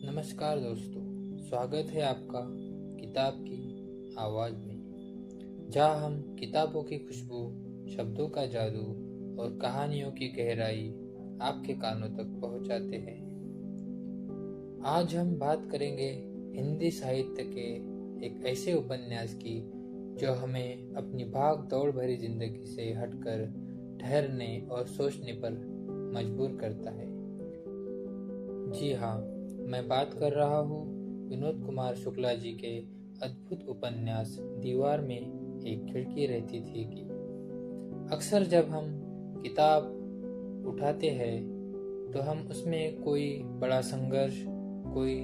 नमस्कार दोस्तों, स्वागत है आपका किताब की आवाज़ में, जहाँ हम किताबों की खुशबू, शब्दों का जादू और कहानियों की गहराई आपके कानों तक पहुँचाते हैं। आज हम बात करेंगे हिंदी साहित्य के एक ऐसे उपन्यास की जो हमें अपनी भाग दौड़ भरी जिंदगी से हटकर ठहरने और सोचने पर मजबूर करता है। जी हाँ, मैं बात कर रहा हूँ विनोद कुमार शुक्ला जी के अद्भुत उपन्यास दीवार में एक खिड़की रहती थी कि अक्सर जब हम किताब उठाते हैं तो हम उसमें कोई बड़ा संघर्ष, कोई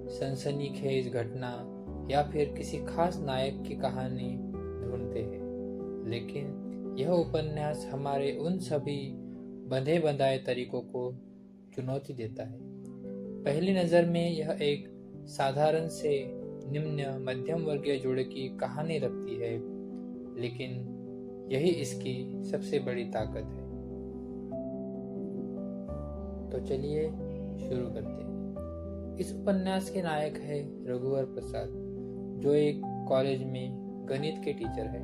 सनसनीखेज घटना या फिर किसी खास नायक की कहानी ढूंढते हैं, लेकिन यह उपन्यास हमारे उन सभी बंधे बंधाए तरीकों को चुनौती देता है। पहली नज़र में यह एक साधारण से निम्न मध्यम वर्गीय जोड़े की कहानी लगती है, लेकिन यही इसकी सबसे बड़ी ताकत है। तो चलिए शुरू करते हैं। इस उपन्यास के नायक है रघुवर प्रसाद, जो एक कॉलेज में गणित के टीचर है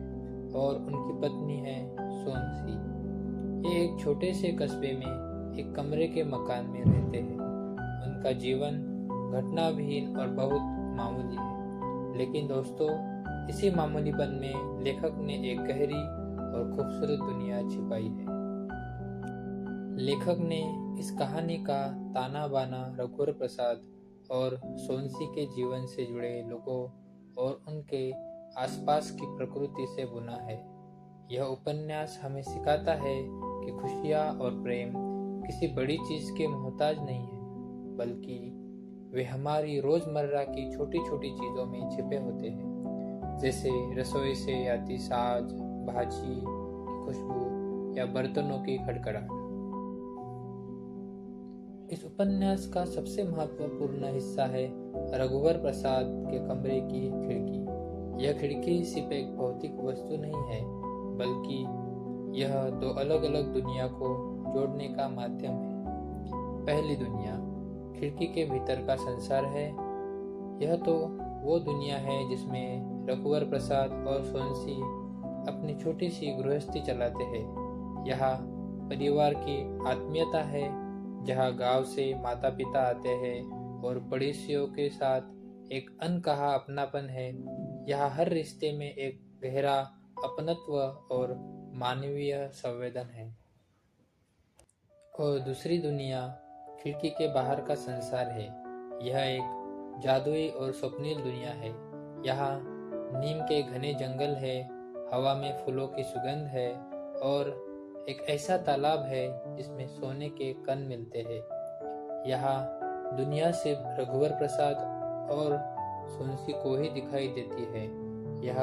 और उनकी पत्नी है सोनसी। ये एक छोटे से कस्बे में एक कमरे के मकान में रहते हैं। उनका जीवन घटनाविहीन और बहुत मामूली है, लेकिन दोस्तों, इसी मामूलीपन में लेखक ने एक गहरी और खूबसूरत दुनिया छिपाई है। लेखक ने इस कहानी का ताना बाना रघुवर प्रसाद और सोनसी के जीवन से जुड़े लोगों और उनके आसपास की प्रकृति से बुना है। यह उपन्यास हमें सिखाता है कि खुशियाँ और प्रेम किसी बड़ी चीज़ के मोहताज नहीं है, बल्कि वे हमारी रोज़मर्रा की छोटी छोटी चीज़ों में छिपे होते हैं, जैसे रसोई से आती साज, भाजी की खुशबू या बर्तनों की खड़खड़ाहट। इस उपन्यास का सबसे महत्वपूर्ण हिस्सा है रघुवर प्रसाद के कमरे की खिड़की। यह खिड़की सिर्फ एक भौतिक वस्तु नहीं है, बल्कि यह दो अलग अलग दुनिया को जोड़ने का माध्यम है। पहली दुनिया खिड़की के भीतर का संसार है। यह तो वो दुनिया है जिसमें रघुवर प्रसाद और सोनसी अपनी छोटी सी गृहस्थी चलाते हैं। यहाँ परिवार की आत्मीयता है, जहाँ गांव से माता पिता आते हैं और पड़ोसियों के साथ एक अनकहा अपनापन है। यहाँ हर रिश्ते में एक गहरा अपनत्व और मानवीय संवेदन है। और दूसरी दुनिया खिड़की के बाहर का संसार है। यह एक जादुई और स्वप्निल दुनिया है। यहाँ नीम के घने जंगल है, हवा में फूलों की सुगंध है और एक ऐसा तालाब है जिसमें सोने के कण मिलते हैं। यहाँ दुनिया सिर्फ रघुवर प्रसाद और सोनसी को ही दिखाई देती है। यह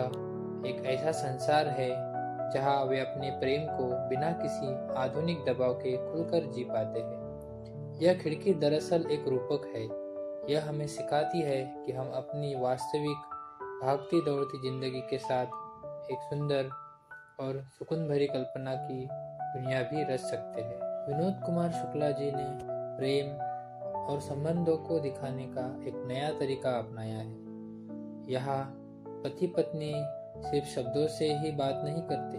एक ऐसा संसार है जहाँ वे अपने प्रेम को बिना किसी आधुनिक दबाव के खुलकर जी पाते हैं। यह खिड़की दरअसल एक रूपक है। यह हमें सिखाती है कि हम अपनी वास्तविक भागती दौड़ती जिंदगी के साथ एक सुंदर और सुकून भरी कल्पना की दुनिया भी रच सकते हैं। विनोद कुमार शुक्ला जी ने प्रेम और संबंधों को दिखाने का एक नया तरीका अपनाया है। यहाँ पति पत्नी सिर्फ शब्दों से ही बात नहीं करते,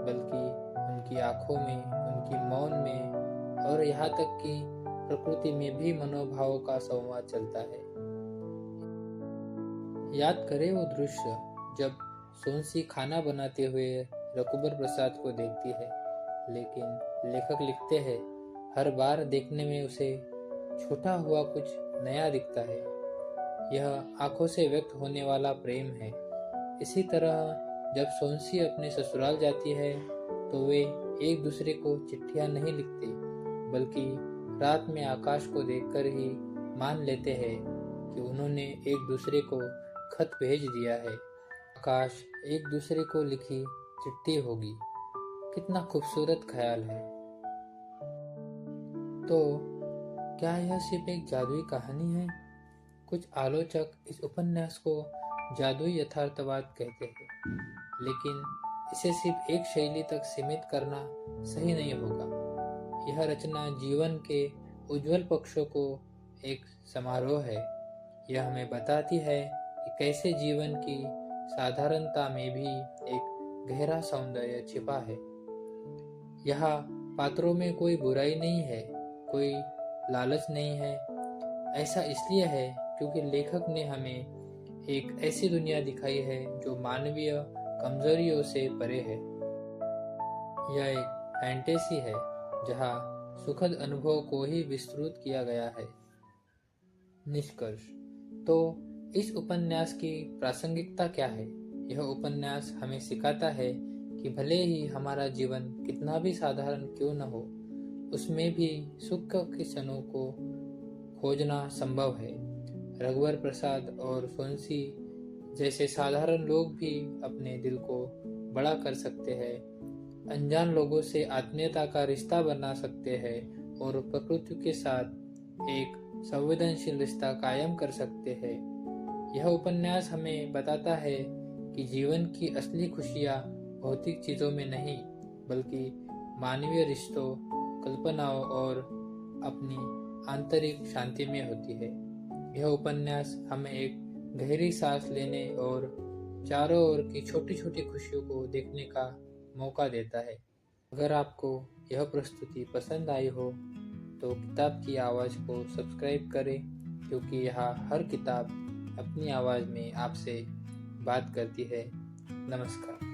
बल्कि उनकी आंखों में, उनकी मौन में और यहाँ तक कि प्रकृति में भी मनोभावों का संवाद चलता है। याद करें वो दृश्य जब सोनसी खाना बनाते हुए रघुवर प्रसाद को देखती है, लेकिन लेखक लिखते हैं हर बार देखने में उसे छूटा हुआ कुछ नया दिखता है। यह आंखों से व्यक्त होने वाला प्रेम है। इसी तरह जब सोनसी अपने ससुराल जाती है तो वे एक दूसरे को चिट्ठियां नहीं लिखते, बल्कि रात में आकाश को देखकर ही मान लेते हैं कि उन्होंने एक दूसरे को खत भेज दिया है। आकाश एक दूसरे को लिखी चिट्ठी होगी। कितना खूबसूरत ख्याल है। तो क्या यह सिर्फ एक जादुई कहानी है? कुछ आलोचक इस उपन्यास को जादुई यथार्थवाद कहते हैं, लेकिन इसे सिर्फ एक शैली तक सीमित करना सही नहीं होगा। यह रचना जीवन के उज्जवल पक्षों को एक समारोह है। यह हमें बताती है कि कैसे जीवन की साधारणता में भी एक गहरा सौंदर्य छिपा है। यहाँ पात्रों में कोई बुराई नहीं है, कोई लालच नहीं है। ऐसा इसलिए है क्योंकि लेखक ने हमें एक ऐसी दुनिया दिखाई है जो मानवीय कमजोरियों से परे है। यह एक फैंटेसी है जहाँ सुखद अनुभव को ही विस्तृत किया गया है। निष्कर्ष। तो इस उपन्यास की प्रासंगिकता क्या है? यह उपन्यास हमें सिखाता है कि भले ही हमारा जीवन कितना भी साधारण क्यों न हो, उसमें भी सुख के क्षणों को खोजना संभव है। रघुवर प्रसाद और सोनसी जैसे साधारण लोग भी अपने दिल को बड़ा कर सकते हैं, अनजान लोगों से आत्मीयता का रिश्ता बना सकते हैं और प्रकृति के साथ एक संवेदनशील रिश्ता कायम कर सकते हैं। यह उपन्यास हमें बताता है कि जीवन की असली खुशियाँ भौतिक चीज़ों में नहीं, बल्कि मानवीय रिश्तों, कल्पनाओं और अपनी आंतरिक शांति में होती है। यह उपन्यास हमें एक गहरी सांस लेने और चारों ओर की छोटी छोटी खुशियों को देखने का मौका देता है। अगर आपको यह प्रस्तुति पसंद आई हो तो किताब की आवाज़ को सब्सक्राइब करें, क्योंकि यहाँ हर किताब अपनी आवाज़ में आपसे बात करती है। नमस्कार।